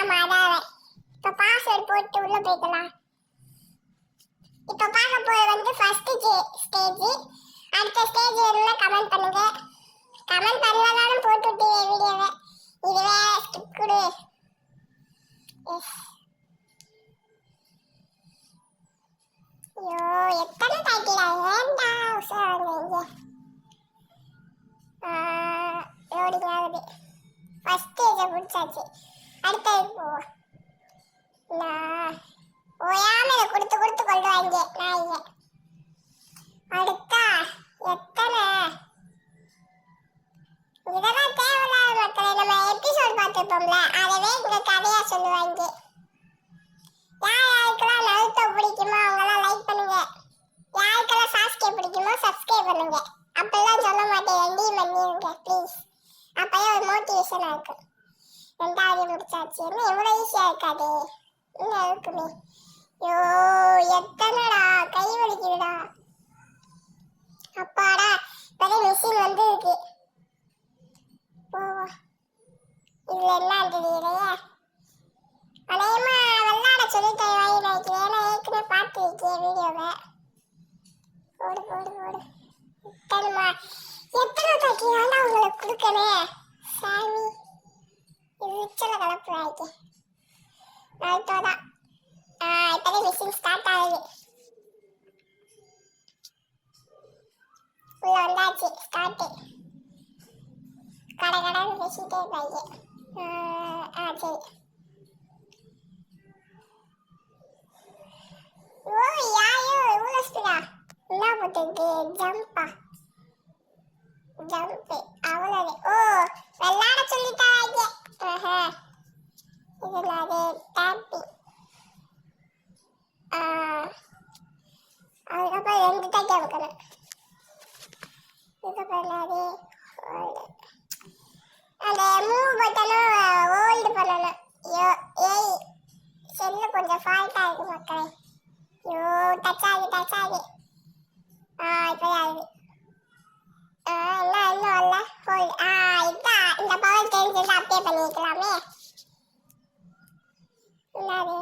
ஆமா அதான். இப்ப பாஸ்வேர்ட் போட்டு உள்ள போய்க்கலாம். இப்ப பார்க்க போறது ஃபர்ஸ்ட் ஸ்டேஜ். அடுத்த ஸ்டேஜ் என்ன கமெண்ட் பண்ணுங்க. கமெண்ட் பண்ணலனாலும் போட்டு விட்டு வீடியோவை இதுவே ஸ்கிப் கொடு. ஐயோ எத்தனை டைட்டிலா ஏண்டா உசாருங்க. லோடிங் ஆகுது. ஃபர்ஸ்ட் ஸ்டேஜை முடிச்சாச்சு. அடுத்தது போவோம். நான் ஓயாம இதை கொடுத்து கொடுத்து கொண்டு வாங்க நாய்ங்க. அடுத்தா எத்தனை இதெல்லாம் தேவையில்லாத மக்களை நம்ம எபிசோட் பார்த்துருப்போம்ல அதவே இங்க கதையா சொல்லுவாங்க. யாருக்கெல்லாம் நருட்டோ பிடிக்குமோ அவங்கெல்லாம் லைக் பண்ணுங்க. யாருக்கெல்லாம் சாஸ்கே பிடிக்குமோ சப்ஸ்கிரைப் பண்ணுங்க. அப்பெல்லாம் சொல்ல மாட்டேன் எண்டி பண்ணிருங்க ப்ளீஸ். அப்பயே ஒரு மோட்டிவேஷனா இருக்கும். ரெண்டாவது முடிச்சாச்சு. என்ன எவ்வளவு ஈஸியா இருக்காது இன்னும் இருக்குமே. ஐயோ எத்தனைடா கை வலிக்குதுடா. அப்பாடா இப்பதான் மிஷின் வந்து இருக்கு. இதுல என்ன தெரியலையே. அநேகமா வெள்ளாட சொல்லிட்டு வாங்கி நினைக்கிறேன். ஏன்னா ஏற்கனவே பார்த்து இருக்கேன் வீடியோவை. போடு போடு போடு. எத்தனைமா எத்தனை தாக்கி வேண்டா உங்களுக்கு கொடுக்கணும் சாமி. இது உச்சல கலப்பு ஆயிக்கு நல்தோதான். இப்போதே மிஷின் ஸ்டார்ட் ஆகுது. உள்ள வந்தாச்சு. ஸ்டார்ட்டு கடை கடைன்னு பேசிட்டே இருப்பாங்க. சரி. ஓ யாயோ இவ்வளோ ஸ்பீடா என்ன போட்டுருக்கு. ஜம்பா ஜம்பு அவ்வளவு. ஓ வெள்ளாட சொல்லிட்டாங்க. இதில் அது டேப்பி. அதுக்கப்புறம் 2 டைக்கை வைக்கணும். இதுக்கப்புறம் அது அந்த மூவ் பட்டனும் ஹோல்டு பண்ணணும். ஏய் செல்லு கொஞ்சம் ஃபால்ட்டாக இருக்கு மக்களே. ஐயோ டச் ஆகுது. இப்போ ஆகுது. என்ன இன்னும் வரல. ஹோல்டு. இதான் இந்த பவர் தெரிஞ்சு அப்ளை பண்ணி வைக்கலாமே. என்னது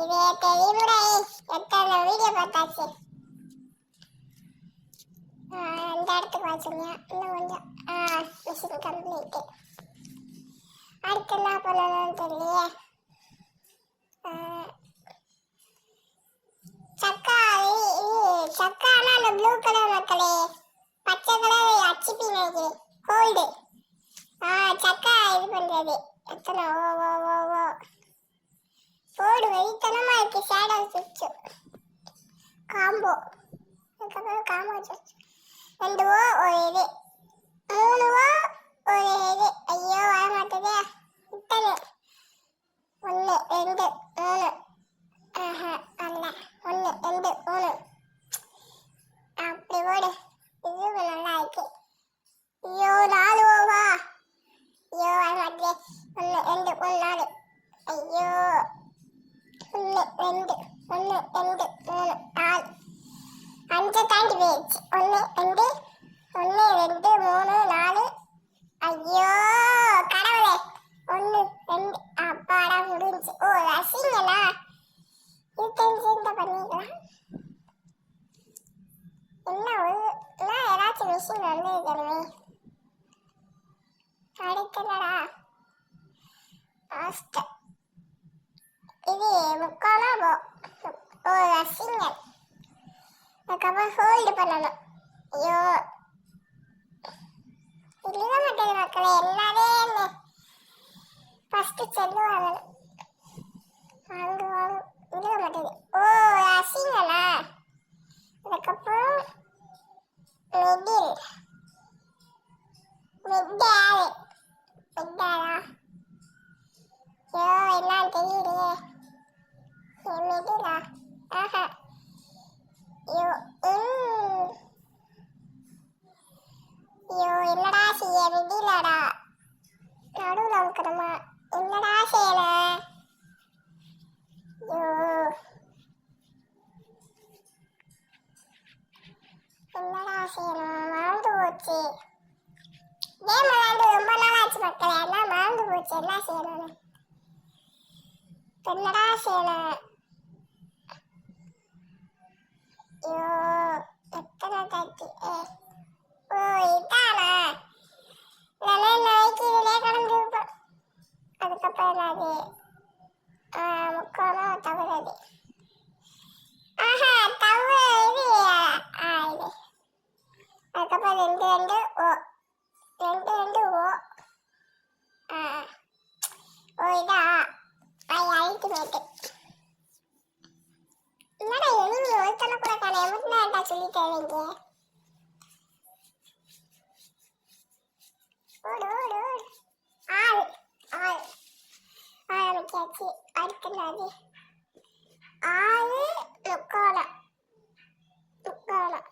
இது தெரியுமுடா. எத்தனை வீடியோ பார்த்தாச்சு. இந்த இடத்துக்கு வச்சுங்க. இன்னும் கொஞ்சம் மிஷின் கம்ப்ளீட்டு. அடுத்து என்ன பண்ணணும்னு தெரியலையே. சக்கானா அந்த ப்ளூ கலர் மக்களே. பச்சை கலர் அச்சிப்பி நினைக்கிறேன். ஹோல்டு. சக்கா இது பண்றது. எத்தனை ஓ ஓ ஓ ஓ போடு வெறித்தனமா இருக்கு. ஷேடோ சுவிட்சு காம்போ. அதுக்கப்புறம் காம்போ சுவிட்ச் 2 ஓ ஒரு இது 3 ஓ ஒரு இது. ஐயோ வர மாட்டேதே. இத்தனை 1 2 3 அல்ல 1 2 3 அப்படி போடு. இது நல்லா இருக்கு. ஐயோ 4 ஓவா. ஐயோ வர மாட்டேதே. 1 2 1 4. ஐயோ 1 2 1 2 3 4 5 தாண்டி போயிடுச்சு. 1 2 1 2 3 4. ஐயோ கடவுளே. 1 2 அப்பாடா முடிஞ்சு. ஓ ரசிங்களா இது தெரிஞ்சு பண்ணிக்கலாம். என்ன ஏதாச்சும் மிஷின் வந்து இருக்கணுமே. அடுத்தடா லாஸ்ட் இது முக்காலாம் ஓ ரசிங்கள். அதுக்கப்புறம் ஹோல்டு பண்ணணும். ஐயோ இல்ல மாட்டேது மக்களே. எல்லாமே ஃபர்ஸ்ட் செல்லு வாங்கணும். வாங்க இல்ல மாட்டேது. ஓ ரசிங்களா. அதுக்கப்புறம் மிடில் மிட்டாரா. ஐயோ என்னன்னு தெரியலையே. மிடிலா. ஐயோ ஐயோ என்னடா செய்ய மிடிலடா. நடுவில் அமுக்கணுமா. என்னடா செய்யல. ஐயோ என்னடா செய்யணும். மறந்து போச்சு. கேம் விளையாண்டு ரொம்ப நாள் ஆச்சு மக்களே. எல்லாம் மறந்து போச்சு. போச்சு. என்ன செய்யணும்? என்னடா செய்யணும்? ஐயோ எத்தனை தட்டி. ஓ இதானா? நாளைக்கு இதிலே கடந்து இருப்போம். அதுக்கப்புறம் என்னது? முக்கோணம் தவறது. ஆஹா தவறு இது. இது அதுக்கப்புறம் 2 2 ஓ 2 2 ஓ. ஓ இதா அல்டிமேட். என்னடா எனிமி ஒருத்தனை கூட காண எமுட்னா சொல்லிட்டேன் இங்க. ஓடு ஓடு ஓடு. ஆள் ஆள் ஆரம்பிச்சாச்சு. அடுத்து என்னது? ஆளு முக்கோணம் முக்கோணம்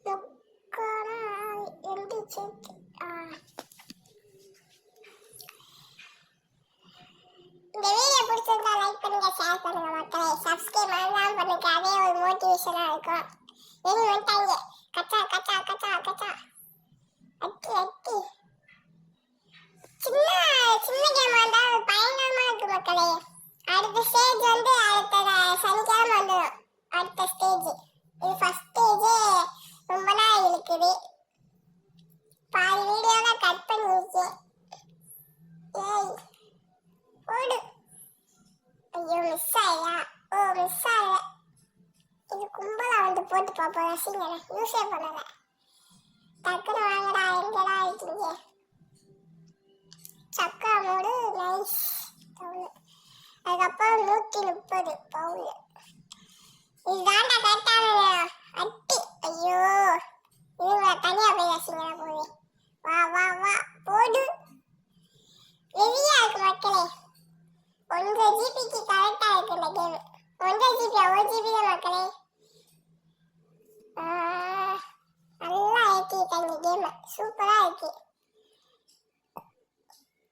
முக்கோணம் 2 சேர்த்து. இந்த வீடியோ பிடிச்சிருந்தா லைக் பண்ணுங்க, ஷேர் பண்ணுங்க மக்களே. சப்ஸ்கிரைப் பண்ணலாம் பண்ணுங்க. அதே ஒரு மோட்டிவேஷனா இருக்கும். எங்க வந்துட்டாங்க. கச்சா கச்சா கச்சா கச்சா அட்டி அட்டி. சின்ன சின்ன கேம் வந்தா பயங்கரமா இருக்கு மக்களே. அடுத்த ஸ்டேஜ் வந்து அடுத்த சனிக்கிழமை வந்துடும். அடுத்த ஸ்டேஜ் இது ஃபர்ஸ்ட் ஸ்டேஜ். ரொம்ப நாள் இருக்குது. பாதி வீடியோல கட் பண்ணிருக்கேன். ஏய் ஓடு. ஐயோ மிஸ் ஆயா. ஓ மிஸ் ஆய. இது கும்பலா வந்து போட்டு பார்ப்போம். ரசிங்கன யூஸே பண்ணல. டக்குனு வாங்கடா. எங்கடா இருக்கீங்க? சக்கா மோடு நைஸ். அதுக்கப்புறம் 130 பவுல். இதுதான்டா கரெக்டான அட்டி. ஐயோ இவங்க தனியா போய் ரசிங்கன போவே. வா வா வா போடு. ரெடியா இருக்கு மக்களே. 1 ஜிபிக்கு கரெக்டா இருக்கு இந்த கேம். 1 ஜிபி 1 ஜிபி தான் மக்களே. நல்லா ஏற்றிட்டாங்க கேம். சூப்பரா இருக்கு.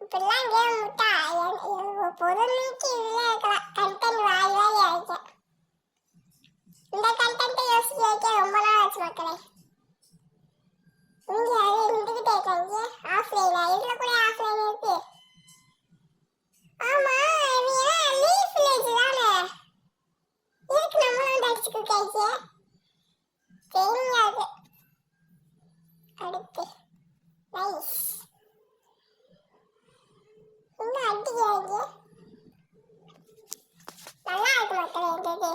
இப்படிலாம் கேம் விட்டா பொறுமைக்கு இதுல இருக்கலாம். கண்டென்ட் வாரி வாரி ஆயிடுச்சேன். இந்த கண்டென்ட்டை யோசிச்சு வைக்க ரொம்ப நாள் ஆச்சு மக்களே. இங்க அது இருந்துகிட்டே இருக்காங்க. ஆஃப்லைனா இதுல கூட ஆஃப்லைன் இருக்கு. ஆமா நீ லீஃப் வில்லேஜ் தானே. இதுக்கு நம்மளும் அடிச்சுட்டு இருக்காங்க. தெரியாது. அடுத்து நைஸ். இந்த அடிக்கிறாங்க. நல்லா இருக்கு மக்களே.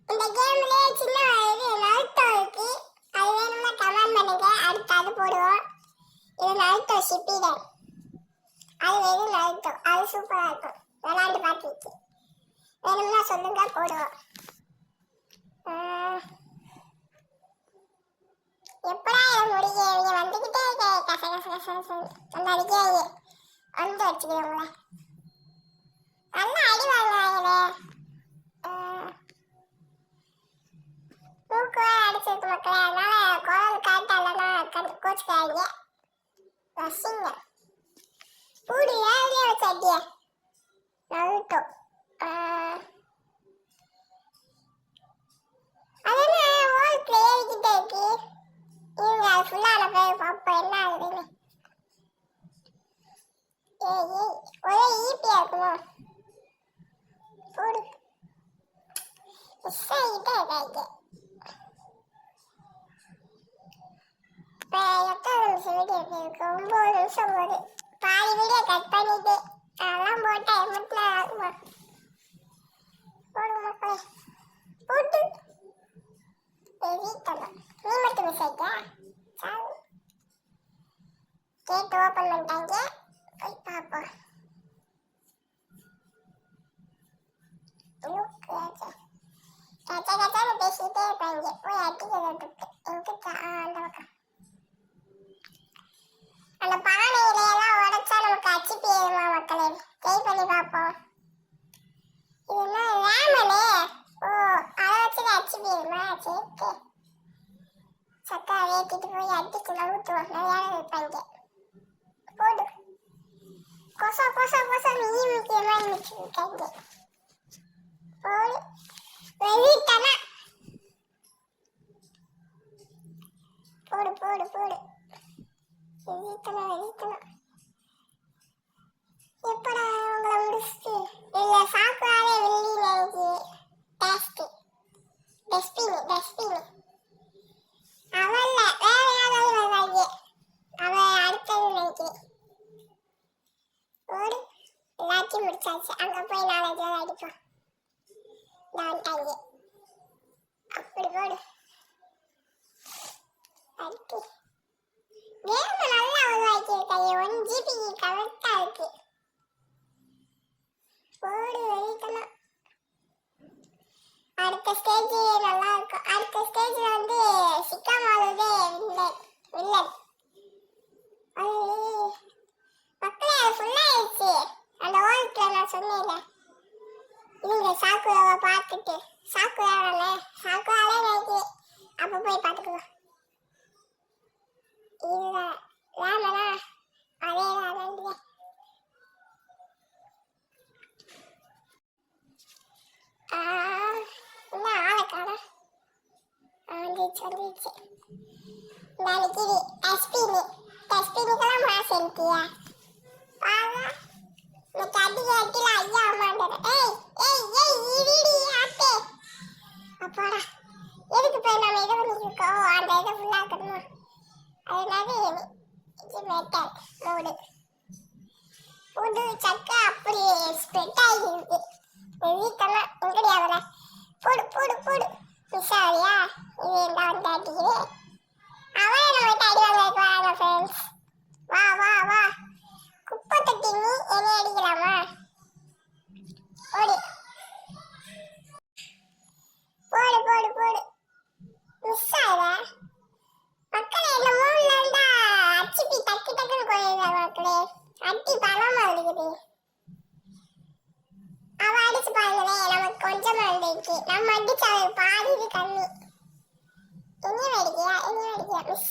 இந்த கேம்ல சின்ன இது நருட்டோ இருக்கு. அது வேணும்னா கமெண்ட் பண்ணுங்க. அடுத்து அது போடுவோம். இது நருட்டோ ஷிப்பிடன். அது வெறும் நருட்டோ. அது சூப்பரா இருக்கும். விளையாண்டு பார்த்துச்சு. வேணும்னா சொல்லுங்க போடுவோம். எப்படா முடிய இவங்க வந்துகிட்டே இருக்க. கச கச கச அந்த அடிக்கிறாங்க. வந்து வச்சுக்கிறவங்கள நல்லா அடி வாங்குவாங்களே. மூக்கு அடிச்சிருக்கு மக்களே. அதனால குரல் காட்டாலன்னா கோச்சுக்காங்க. ரசிங்க பூடி ஏழியே வச்ச அடிய நருட்டோ. அது என்ன ஓல்ட்ல ஏறிக்கிட்டே இருக்கு. இவங்க அது ஃபுல்லான போய் பார்ப்போம் என்ன ஆகுதுன்னு. ஏய் ஒரே ஈப்பியா இருக்குமோ. போடு. மிஸ் ஆகிட்டே இருக்காங்க. இப்போ எத்தனை நிமிஷம் வீடியோ இருக்கு? 9 நிமிஷம் போகுது. பாதி வீடியோ கட் பண்ணிட்டு அதெல்லாம் போட்டா எமட்டில் ஆகுமா. போடு மக்களே போட்டு. வீட்டலாம் நீ மட்டும் மிஸ் ஆகிட்டா. சாரி கேட்டு ஓப்பன் பண்ணிட்டாங்க. போய் பார்ப்போம். கச்சா கச்சான்னு பேசிட்டே இருப்பாங்க. போய் அடிக்கிறது எங்கிட்ட அந்த பக்கம். அந்த பானையிலையெல்லாம் உடைச்சா நமக்கு அச்சிப்பி ஏறுமா மக்களே. ட்ரை பண்ணி பார்ப்போம். இதெல்லாம் ரேமனே. ஓ அதை வச்சு அச்சிப்பி ஏறுமா. சரி சக்கா வேட்டிட்டு போய் அடிச்சு நவுத்துவோம். நிறையா இருப்பாங்க. போடு. கொசா கொசா கொசா நீ முக்கியமா இருக்காங்க. போடு வெளியிட்டனா. போடு போடு. வெறித்தனம். எப்படா உங்களை முடிச்சுட்டு இல்ல சாக்குவாரே வெள்ளி நினைச்சு டேஸ்ட் டஸ்ட்பின் அவல்ல வேற யாராவது வருவாங்க. அவன் அடுத்தது நினைக்கிறேன். ஓடு எல்லாத்தையும் முடிச்சாச்சு. அங்க போய் 4 அடிப்போம். வந்துட்டாங்க. அப்படி போடு. அடுத்து கேம் நல்லா உருவாக்கியிருக்காங்க. 1 GB கரெக்டா இருக்கு. போடு வெறித்தனம். அடுத்த ஸ்டேஜ் நல்லா இருக்கும். அடுத்த ஸ்டேஜ்ல வந்து சிக்காமாலுதே வில்லன். அது மக்களே அது ஃபுல்லாயிடுச்சு. அந்த ஓல்ட்ல நான் சொன்னேன்ல, நீங்க சாக்குவாவை பார்த்துட்டு சாக்குவாவே நினைக்கிறேன். அப்ப போய் பார்த்துக்குவோம். இல்ல வேணா அதே வேண்டிய என்ன ஆளை காணா. வந்துச்சு. நாளைக்கு டஸ்ட்பினுக்கெல்லாம் மாசு இருக்கியா பாவா. இன்னைக்கு அடிக்கல ஐயா அம்மாண்டது. வீடி ஆட்டே அப்பாடா. எதுக்கு போய் நம்ம இதை பண்ணிருக்கோம்? அந்த இதை ஃபுல்லா இருக்கணுமா? அதனால மெட்டல் மோடு புது சக்கை அப்படி ஸ்ப்ரெட் ஆகிருக்கு. வெறித்தனம். எங்கடி அவரை போடு. மிஸ் ஆகலையா? இது என்ன வந்து அடிக்கிறேன். அவன் நம்ம அடி வாங்க ஃப்ரெண்ட்ஸ். வா குப்பை தட்டி நீ என்னை அடிக்கலாமா? போடு. மிஸ் ஆகுதா மக்களே? இந்த மூணுல இருந்தா அச்சிப்பி டக்குன்னு குறையுதா மக்களே? அட்டி பலமா இருக்குது. அவ அடிச்சு பாருங்களே, நமக்கு கொஞ்சமா இருந்துச்சு. நம்ம அடிச்சு அவன் பாதி கண்ணி. என்ன அடிக்கியா? மிஸ்